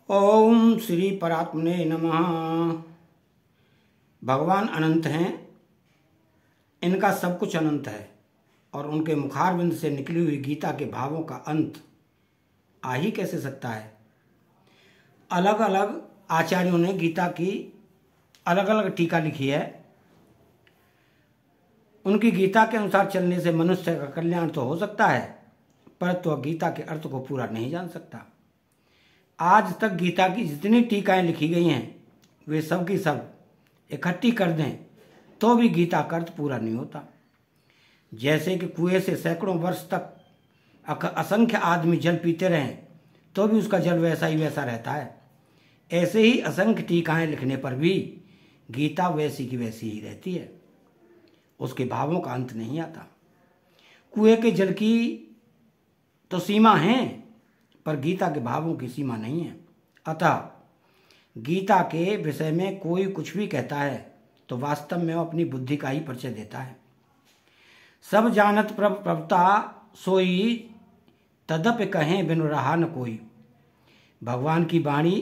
ओम श्री परात्मने नमः। भगवान अनंत हैं, इनका सब कुछ अनंत है और उनके मुखारविंद से निकली हुई गीता के भावों का अंत आ ही कैसे सकता है। अलग अलग आचार्यों ने गीता की अलग अलग टीका लिखी है। उनकी गीता के अनुसार चलने से मनुष्य का कल्याण तो हो सकता है, परंतु वह गीता के अर्थ को पूरा नहीं जान सकता। आज तक गीता की जितनी टीकाएं लिखी गई हैं वे सब की सब इकट्ठी कर दें तो भी गीता का अर्थ पूरा नहीं होता। जैसे कि कुएं से सैकड़ों वर्ष तक असंख्य आदमी जल पीते रहें तो भी उसका जल वैसा ही वैसा रहता है, ऐसे ही असंख्य टीकाएं लिखने पर भी गीता वैसी की वैसी ही रहती है। उसके भावों का अंत नहीं आता। कुएं के जल की तो सीमा है, पर गीता के भावों की सीमा नहीं है। अतः गीता के विषय में कोई कुछ भी कहता है तो वास्तव में वो अपनी बुद्धि का ही परिचय देता है। सब जानत प्रभुता सोई, तदप कहें बिनु रहा न कोई। भगवान की वाणी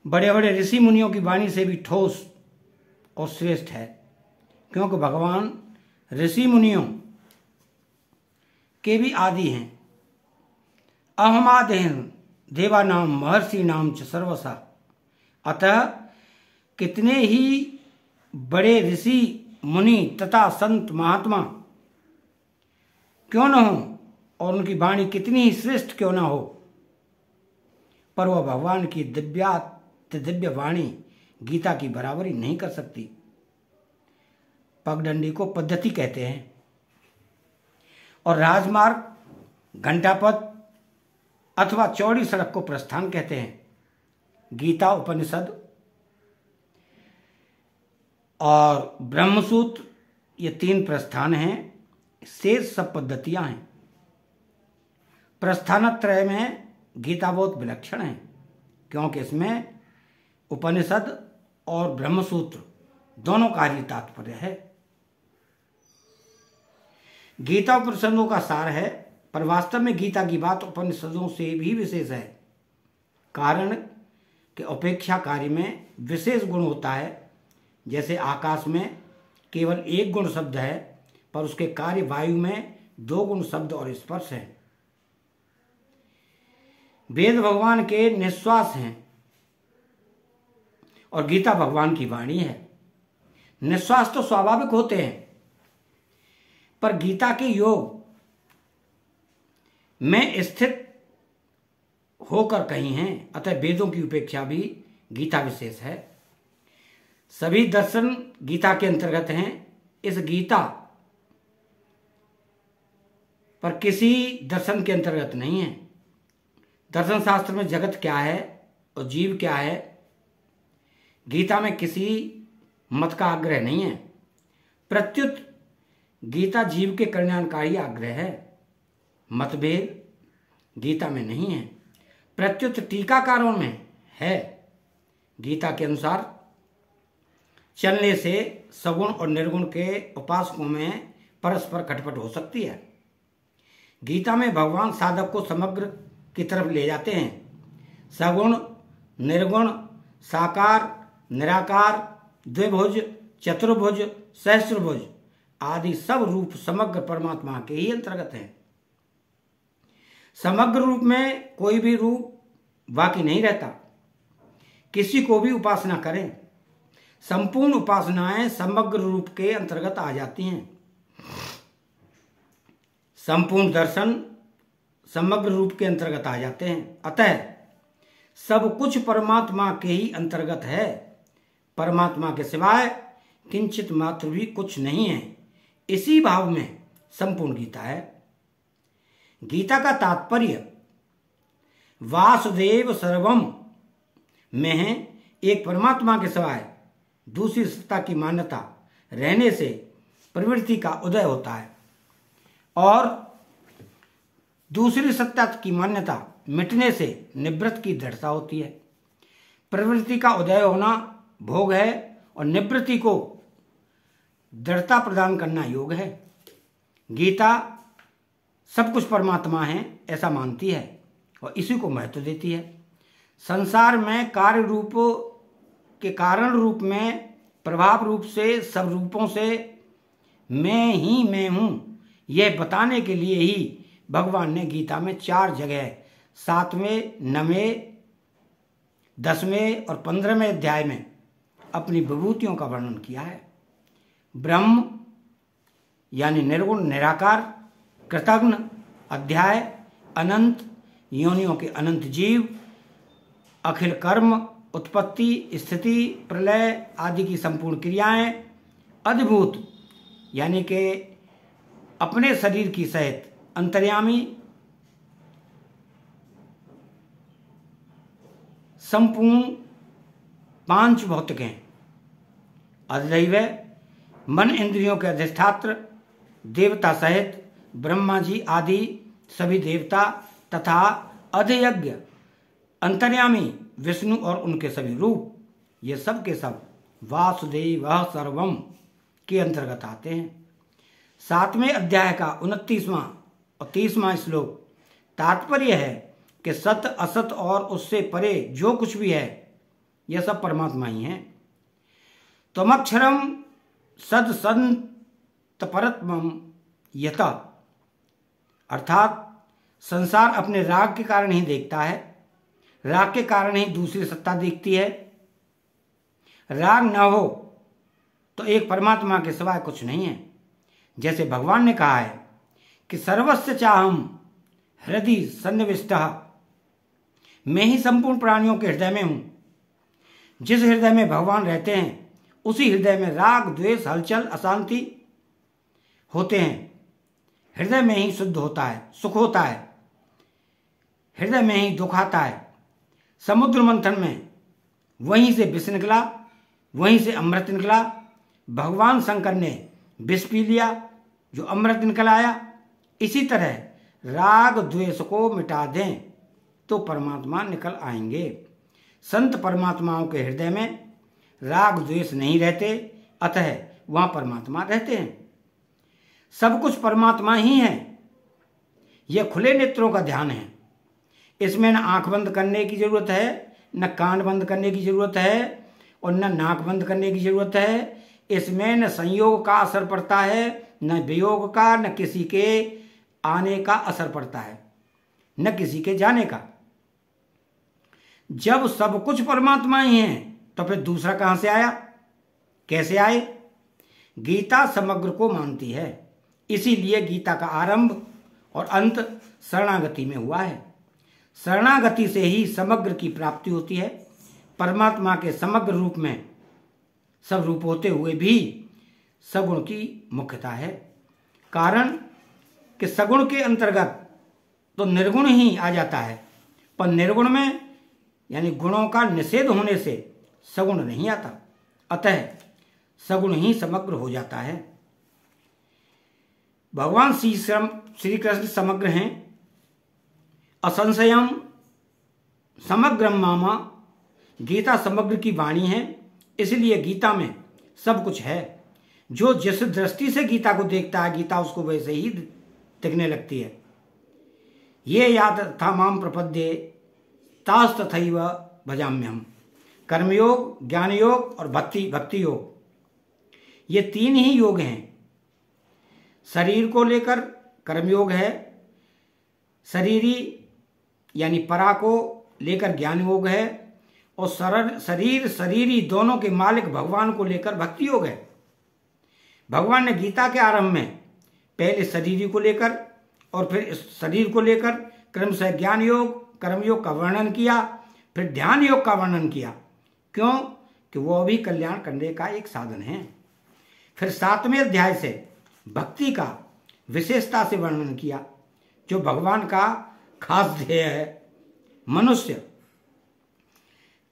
बड़े बड़े ऋषि मुनियों की वाणी से भी ठोस और श्रेष्ठ है, क्योंकि भगवान ऋषि मुनियों के भी आदि हैं। अहमादेन देवानाम महर्षि नाम च सर्वसा। अतः कितने ही बड़े ऋषि मुनि तथा संत महात्मा क्यों न हो और उनकी वाणी कितनी ही श्रेष्ठ क्यों न हो, पर वह भगवान की दिव्य वाणी गीता की बराबरी नहीं कर सकती। पगडंडी को पद्धति कहते हैं और राजमार्ग, घंटापथ अथवा चौड़ी सड़क को प्रस्थान कहते हैं। गीता, उपनिषद और ब्रह्मसूत्र ये तीन प्रस्थान हैं, शेष सब पद्धतियां हैं। प्रस्थानत्रय में गीता बहुत विलक्षण है, क्योंकि इसमें उपनिषद और ब्रह्मसूत्र दोनों का ही तात्पर्य है। गीता उपनिषदों का सार है, पर वास्तव में गीता की बात उपनिषदों से भी विशेष है। कारण कि अपेक्षाकारी में विशेष गुण होता है। जैसे आकाश में केवल एक गुण शब्द है, पर उसके कार्य वायु में दो गुण शब्द और स्पर्श है। वेद भगवान के निश्वास हैं और गीता भगवान की वाणी है। निश्वास तो स्वाभाविक होते हैं, पर गीता के योग में स्थित होकर कहीं हैं। अतः वेदों की उपेक्षा भी गीता विशेष है। सभी दर्शन गीता के अंतर्गत हैं। इस गीता पर किसी दर्शन के अंतर्गत नहीं है। दर्शन शास्त्र में जगत क्या है और जीव क्या है, गीता में किसी मत का आग्रह नहीं है। प्रत्युत गीता जीव के कल्याणकारी आग्रह है। मतभेद गीता में नहीं है, प्रत्युत टीकाकारों में है। गीता के अनुसार चलने से सगुण और निर्गुण के उपासकों में परस्पर खटपट हो सकती है। गीता में भगवान साधक को समग्र की तरफ ले जाते हैं। सगुण, निर्गुण, साकार, निराकार, द्विभुज, चतुर्भुज, सहस्त्रभुज आदि सब रूप समग्र परमात्मा के ही अंतर्गत हैं। समग्र रूप में कोई भी रूप बाकी नहीं रहता। किसी को भी उपासना करें, संपूर्ण उपासनाएं समग्र रूप के अंतर्गत आ जाती हैं। संपूर्ण दर्शन समग्र रूप के अंतर्गत आ जाते हैं। अतः सब कुछ परमात्मा के ही अंतर्गत है। परमात्मा के सिवाय किंचित मात्र भी कुछ नहीं है। इसी भाव में संपूर्ण गीता है। गीता का तात्पर्य वासुदेव सर्वम में है। एक परमात्मा के सिवाय दूसरी सत्ता की मान्यता रहने से प्रवृत्ति का उदय होता है और दूसरी सत्ता की मान्यता मिटने से निवृत्ति की दृढ़ता होती है। प्रवृत्ति का उदय होना भोग है और निवृत्ति को दृढ़ता प्रदान करना योग है। गीता सब कुछ परमात्मा है ऐसा मानती है और इसी को महत्व देती है। संसार में कार्य रूप के कारण रूप में प्रभाव रूप से सब रूपों से मैं ही मैं हूं, यह बताने के लिए ही भगवान ने गीता में 4 जगह 7वें, 9वें, 10वें और 15वें अध्याय में अपनी विभूतियों का वर्णन किया है। ब्रह्म यानी निर्गुण निराकार, कृतघ्न, अध्याय, अनंत, योनियों के अनंत जीव, अखिल कर्म, उत्पत्ति, स्थिति, प्रलय आदि की संपूर्ण क्रियाएं, अद्भुत यानी कि अपने शरीर की सहित अंतर्यामी, संपूर्ण 5 भौतिक हैं, अधिदैव, मन इंद्रियों के अधिष्ठात्र, देवता सहित ब्रह्मा जी आदि सभी देवता तथा अधियज्ञ, अंतर्यामी विष्णु और उनके सभी रूप, ये सब के सब वासुदेव सर्वम के अंतर्गत आते हैं। 7वें अध्याय का 29वां और 30वां श्लोक तात्पर्य है कि सत असत और उससे परे जो कुछ भी है यह सब परमात्मा ही है। त्वमक्षरम सद संत परत्मम यथा, अर्थात संसार अपने राग के कारण ही देखता है, राग के कारण ही दूसरी सत्ता देखती है। राग न हो तो एक परमात्मा के सिवाय कुछ नहीं है। जैसे भगवान ने कहा है कि सर्वस्य चाहम हृदय सन्निविष्टः, मैं ही संपूर्ण प्राणियों के हृदय में हूं। जिस हृदय में भगवान रहते हैं उसी हृदय में राग, द्वेष, हलचल, अशांति होते हैं। हृदय में ही शुद्ध होता है, सुख होता है, हृदय में ही दुख आता है। समुद्र मंथन में वहीं से विष निकला, वहीं से अमृत निकला। भगवान शंकर ने विष पी लिया, जो अमृत निकल आया। इसी तरह राग द्वेष को मिटा दें तो परमात्मा निकल आएंगे। संत परमात्माओं के हृदय में राग द्वेष नहीं रहते, अतः वहां परमात्मा रहते हैं। सब कुछ परमात्मा ही है। यह खुले नेत्रों का ध्यान है। इसमें न आंख बंद करने की जरूरत है, न कान बंद करने की जरूरत है और न नाक बंद करने की जरूरत है। इसमें न संयोग का असर पड़ता है, न वियोग का, न किसी के आने का असर पड़ता है, न किसी के जाने का। जब सब कुछ परमात्मा ही है तो फिर दूसरा कहां से आया, कैसे आए? गीता समग्र को मानती है, इसीलिए गीता का आरंभ और अंत शरणागति में हुआ है। शरणागति से ही समग्र की प्राप्ति होती है। परमात्मा के समग्र रूप में सब रूप होते हुए भी सगुण की मुख्यता है। कारण कि सगुण के अंतर्गत तो निर्गुण ही आ जाता है, पर निर्गुण में यानी गुणों का निषेध होने से सगुण नहीं आता, अतः सगुण ही समग्र हो जाता है। भगवान श्री कृष्ण समग्र हैं। असंशयम समग्रम मामा, गीता समग्र की वाणी है, इसलिए गीता में सब कुछ है। जो जिस दृष्टि से गीता को देखता है, गीता उसको वैसे ही दिखने लगती है। ये याद था माम प्रपद्ये तास तथैव भजाम्यहम्। कर्मयोग, ज्ञान योग और भक्ति योग, ये 3 ही योग हैं। शरीर को लेकर कर्मयोग है, शरीरी यानी परा को लेकर ज्ञान योग है, और शरीर शरीरी दोनों के मालिक भगवान को लेकर भक्ति योग है। भगवान ने गीता के आरंभ में पहले शरीरी को लेकर और फिर इस शरीर को लेकर क्रमशः ज्ञान योग, कर्मयोग का वर्णन किया, फिर ध्यान योग का वर्णन किया। क्यों? कि वो भी कल्याण करने का एक साधन है। फिर 7वें अध्याय से भक्ति का विशेषता से वर्णन किया, जो भगवान का खास ध्येय है। मनुष्य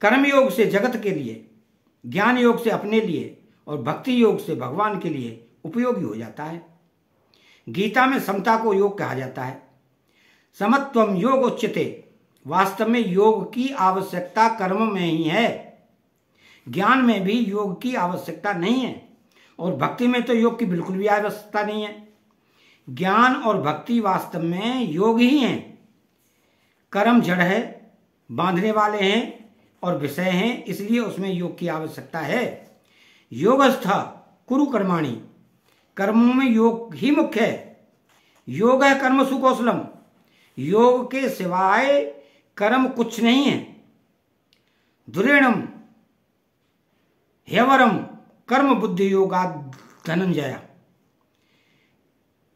कर्मयोग से जगत के लिए, ज्ञान योग से अपने लिए और भक्ति योग से भगवान के लिए उपयोगी हो जाता है। गीता में समता को योग कहा जाता है। समत्वम योग उच्यते, वास्तव में योग की आवश्यकता कर्म में ही है। ज्ञान में भी योग की आवश्यकता नहीं है और भक्ति में तो योग की बिल्कुल भी आवश्यकता नहीं है। ज्ञान और भक्ति वास्तव में योग ही है। कर्म जड़ है, बांधने वाले हैं और विषय हैं, इसलिए उसमें योग की आवश्यकता है। योगस्थ कुरु कर्माणि, कर्मों में योग ही मुख्य है। योग है कर्म सुकौशलम, योग के सिवाय कर्म कुछ नहीं है। दुरेणम ह्यवरम कर्म बुद्धि योगा धनंजय,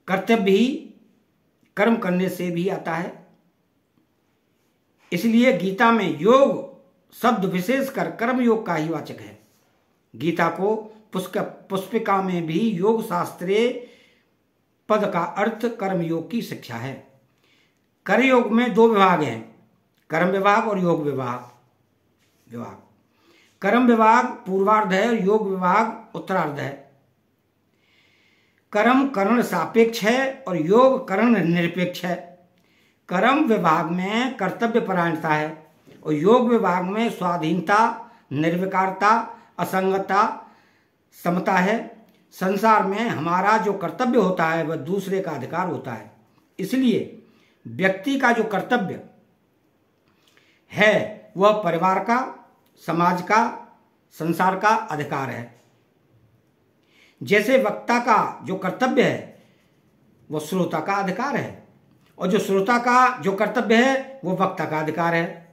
कर्तव्य ही कर्म करने से भी आता है। इसलिए गीता में योग शब्द विशेष कर कर्म योग का ही वाचक है। गीता को पुष्पिका में भी योग शास्त्रीय पद का अर्थ कर्म योग की शिक्षा है। कर्म योग में दो विभाग हैं, कर्म विभाग और योग विभाग। कर्म विभाग पूर्वार्ध है और योग विभाग उत्तरार्ध है। कर्म कर्ण सापेक्ष है और योग कर्ण निरपेक्ष है। कर्म विभाग में कर्तव्य परायणता है और योग विभाग में स्वाधीनता, निर्विकारता, असंगता, समता है। संसार में हमारा जो कर्तव्य होता है वह दूसरे का अधिकार होता है। इसलिए व्यक्ति का जो कर्तव्य है वह परिवार का, समाज का, संसार का अधिकार है। जैसे वक्ता का जो कर्तव्य है वह श्रोता का अधिकार है और जो श्रोता का जो कर्तव्य है वो वक्ता का अधिकार है।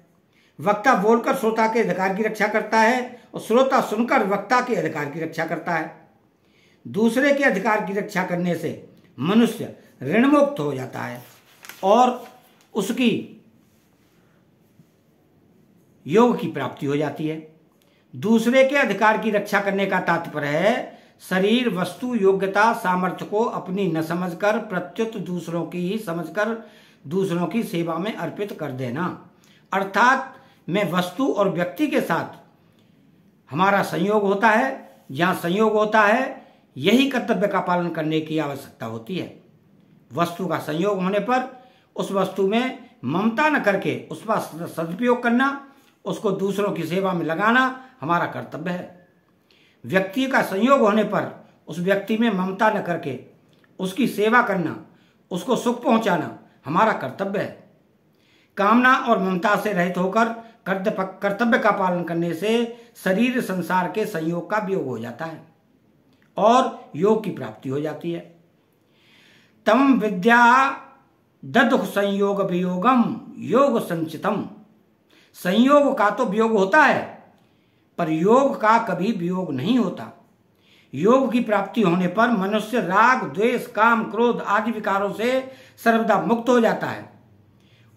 वक्ता बोलकर श्रोता के अधिकार की रक्षा करता है और श्रोता सुनकर वक्ता के अधिकार की रक्षा करता है। दूसरे के अधिकार की रक्षा करने से मनुष्य ऋणमुक्त हो जाता है और उसकी योग की प्राप्ति हो जाती है। दूसरे के अधिकार की रक्षा करने का तात्पर्य है शरीर, वस्तु, योग्यता, सामर्थ्य को अपनी न समझकर प्रत्युत दूसरों की ही समझकर दूसरों की सेवा में अर्पित कर देना। अर्थात मैं वस्तु और व्यक्ति के साथ हमारा संयोग होता है, जहाँ संयोग होता है यही कर्तव्य का पालन करने की आवश्यकता होती है। वस्तु का संयोग होने पर उस वस्तु में ममता न करके उसका सदुपयोग करना, उसको दूसरों की सेवा में लगाना हमारा कर्तव्य है। व्यक्ति का संयोग होने पर उस व्यक्ति में ममता न करके उसकी सेवा करना, उसको सुख पहुंचाना हमारा कर्तव्य है। कामना और ममता से रहित होकर कर्तव्य का पालन करने से शरीर संसार के संयोग का वियोग हो जाता है और योग की प्राप्ति हो जाती है। तम विद्या ददुख संयोग वियोगम योग संचितम, संयोग का तो वियोग होता है पर योग का कभी वियोग नहीं होता। योग की प्राप्ति होने पर मनुष्य राग, द्वेष, काम, क्रोध आदि विकारों से सर्वदा मुक्त हो जाता है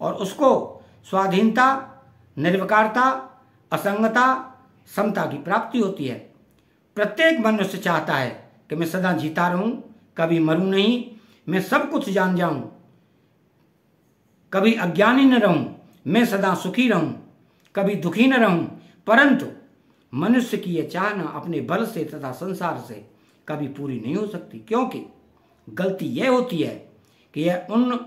और उसको स्वाधीनता, निर्विकारता, असंगता, समता की प्राप्ति होती है। प्रत्येक मनुष्य चाहता है कि मैं सदा जीता रहूं, कभी मरूं नहीं, मैं सब कुछ जान जाऊं, कभी अज्ञानी न रहूं, मैं सदा सुखी रहूं, कभी दुखी न रहूं। परंतु मनुष्य की यह चाहना अपने बल से तथा संसार से कभी पूरी नहीं हो सकती, क्योंकि गलती यह होती है कि यह उन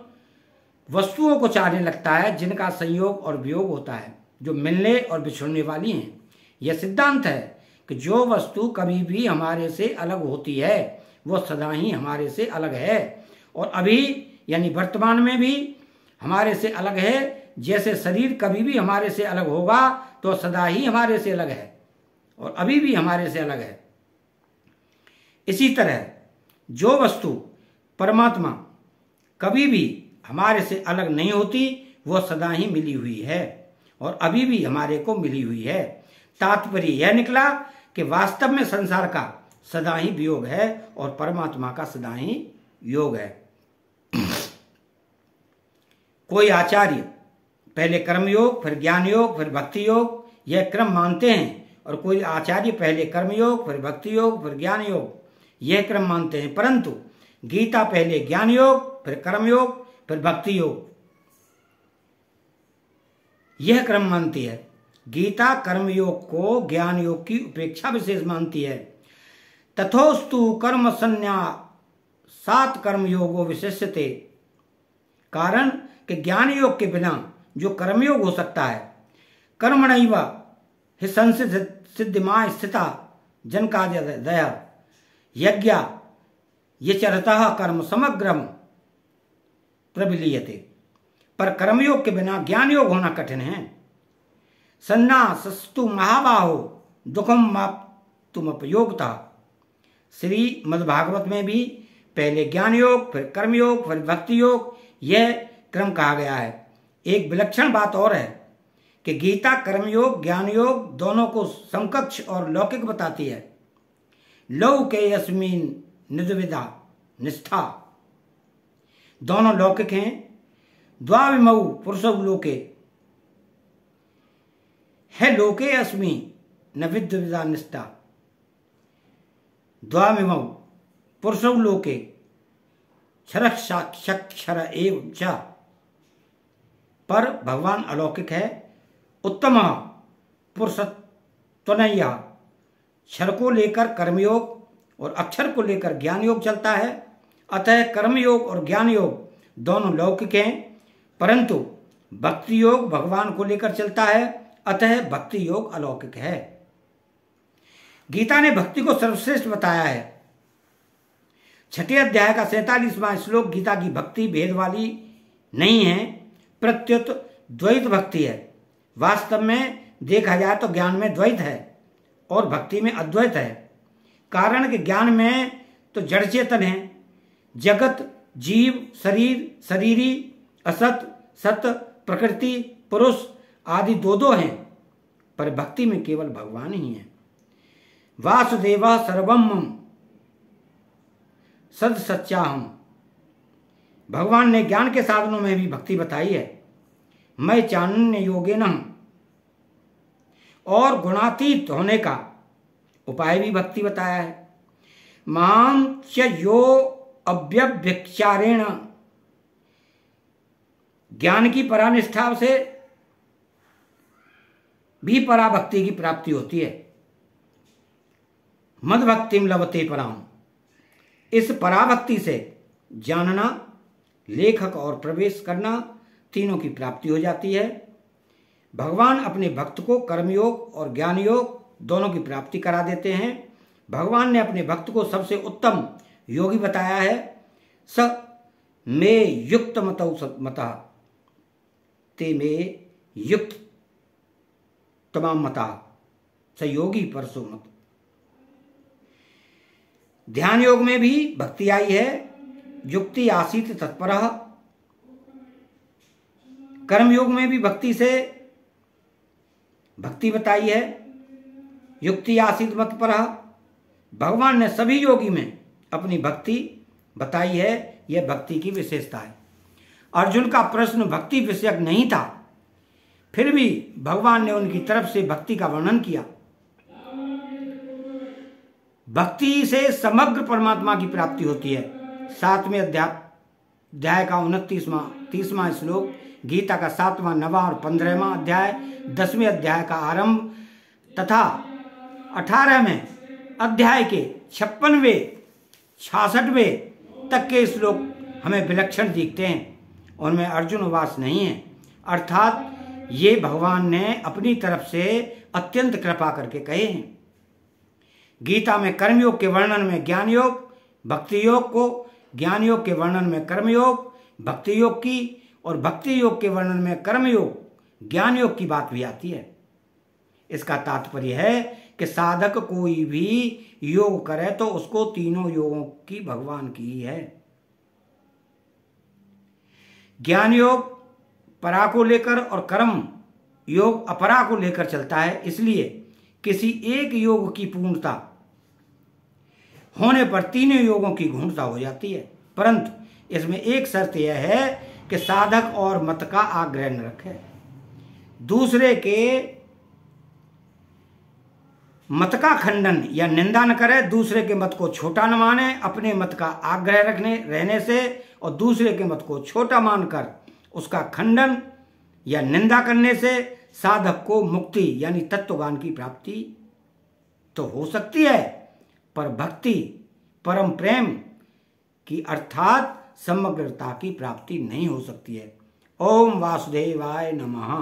वस्तुओं को चाहने लगता है जिनका संयोग और वियोग होता है, जो मिलने और बिछुड़ने वाली हैं। यह सिद्धांत है कि जो वस्तु कभी भी हमारे से अलग होती है वह सदा ही हमारे से अलग है और अभी यानी वर्तमान में भी हमारे से अलग है। जैसे शरीर कभी भी हमारे से अलग होगा तो सदा ही हमारे से अलग है और अभी भी हमारे से अलग है। इसी तरह जो वस्तु परमात्मा कभी भी हमारे से अलग नहीं होती वह सदा ही मिली हुई है और अभी भी हमारे को मिली हुई है। तात्पर्य यह निकला कि वास्तव में संसार का सदा ही वियोग है और परमात्मा का सदा ही योग है। कोई आचार्य पहले कर्म योग, फिर ज्ञान योग, फिर भक्ति योग, यह क्रम मानते हैं और कोई आचार्य पहले कर्म योग, फिर भक्ति योग, फिर ज्ञान योग, यह क्रम मानते हैं। परंतु गीता पहले ज्ञान योग, फिर कर्म योग, फिर भक्ति योग, यह क्रम मानती है। गीता कर्म योग को ज्ञान योग की उपेक्षा विशेष मानती है। तथोस्तु कर्म संन्यासात् कर्म योगो विशिष्यते, कारण कि ज्ञान योग के बिना जो कर्मयोग हो सकता है, कर्मणैव हि सिद्धिमा स्थिता जनकादय दया यज्ञ ये चरतः कर्म समग्रम प्रविलीयते, पर कर्मयोग के बिना ज्ञान योग होना कठिन है। सन्नासस्तु महाबाहो दुखम माप्तुमपयोगता। श्री मद्भागवत में भी पहले ज्ञान योग, फिर कर्म योग, फिर भक्ति योग, यह क्रम कहा गया है। एक विलक्षण बात और है कि गीता कर्मयोग ज्ञान योग दोनों को समकक्ष और लौकिक बताती है। लौके यस्मिन निद्विधा निष्ठा, दोनों लौकिक हैं। द्वाविमौ पुरुषौ लोके है लोके अस्मि न विद्विधा निष्ठा। द्वाविमौ पुरुषौ लोके क्षर एव च, पर भगवान अलौकिक है। उत्तम पुरुषत्वनय्य, क्षर को लेकर कर्मयोग और अक्षर को लेकर ज्ञान योग चलता है। अतः कर्मयोग और ज्ञान योग दोनों लौकिक हैं, परंतु भक्ति योग भगवान को लेकर चलता है, अतः भक्ति योग अलौकिक है। गीता ने भक्ति को सर्वश्रेष्ठ बताया है। 6 अध्याय का 47वां श्लोक गीता की भक्ति भेद वाली नहीं है, प्रत्युत द्वैत भक्ति है। वास्तव में देखा जाए तो ज्ञान में द्वैत है और भक्ति में अद्वैत है। कारण कि ज्ञान में तो जड़ चेतन है, जगत, जीव, शरीर, शरीरी, असत, सत, प्रकृति, पुरुष आदि दो हैं, पर भक्ति में केवल भगवान ही है। वासुदेव सर्वम सद सच्चाहम, भगवान ने ज्ञान के साधनों में भी भक्ति बताई है। मैं चानन्य योगेन, और गुणातीत होने का उपाय भी भक्ति बताया है। माम च यो अव्यभिचारेण, ज्ञान की परानिष्ठा से भी पराभक्ति की प्राप्ति होती है। मद भक्तिम लभते पराम, इस पराभक्ति से जानना, लेखक और प्रवेश करना तीनों की प्राप्ति हो जाती है। भगवान अपने भक्त को कर्मयोग और ज्ञान योग दोनों की प्राप्ति करा देते हैं। भगवान ने अपने भक्त को सबसे उत्तम योगी बताया है। स मे युक्त मतः ते मे युक्त तमाम मता स योगी परसो मत। ध्यान योग में भी भक्ति आई है। युक्ति आसीत तत्परः, कर्म योग में भी भक्ति से भक्ति बताई है। युक्ति आसीत मतपरः, भगवान ने सभी योगी में अपनी भक्ति बताई है। यह भक्ति की विशेषता है। अर्जुन का प्रश्न भक्ति विषयक नहीं था, फिर भी भगवान ने उनकी तरफ से भक्ति का वर्णन किया। भक्ति से समग्र परमात्मा की प्राप्ति होती है। 7वें अध्याय का 29वां श्लोक, गीता का 7वां, 9वां और 15वां अध्याय, 10वें अध्याय का आरंभ तथा 18वें अध्याय के 56वें 66वें तक के श्लोक हमें विलक्षण दिखते हैं। उनमें अर्जुन उवास नहीं है, अर्थात ये भगवान ने अपनी तरफ से अत्यंत कृपा करके कहे हैं। गीता में कर्मयोग के वर्णन में ज्ञान योग, भक्ति योग को ज्ञान योग के वर्णन में कर्मयोग, भक्ति योग की, और भक्ति योग के वर्णन में कर्मयोग, ज्ञान योग की बात भी आती है। इसका तात्पर्य है कि साधक कोई भी योग करे तो उसको तीनों योगों की भगवान की ही है। ज्ञान योग परा को लेकर और कर्म योग अपरा को लेकर चलता है। इसलिए किसी एक योग की पूर्णता होने पर तीनों योगों की पूर्णता हो जाती है, परंतु इसमें एक शर्त यह है कि साधक और मत का आग्रह न रखे, दूसरे के मत का खंडन या निंदा न करे, दूसरे के मत को छोटा न माने। अपने मत का आग्रह रहने से और दूसरे के मत को छोटा मानकर उसका खंडन या निंदा करने से साधक को मुक्ति यानी तत्वज्ञान की प्राप्ति तो हो सकती है, पर भक्ति, परम प्रेम की अर्थात समग्रता की प्राप्ति नहीं हो सकती है। ओम वासुदेवाय नमः।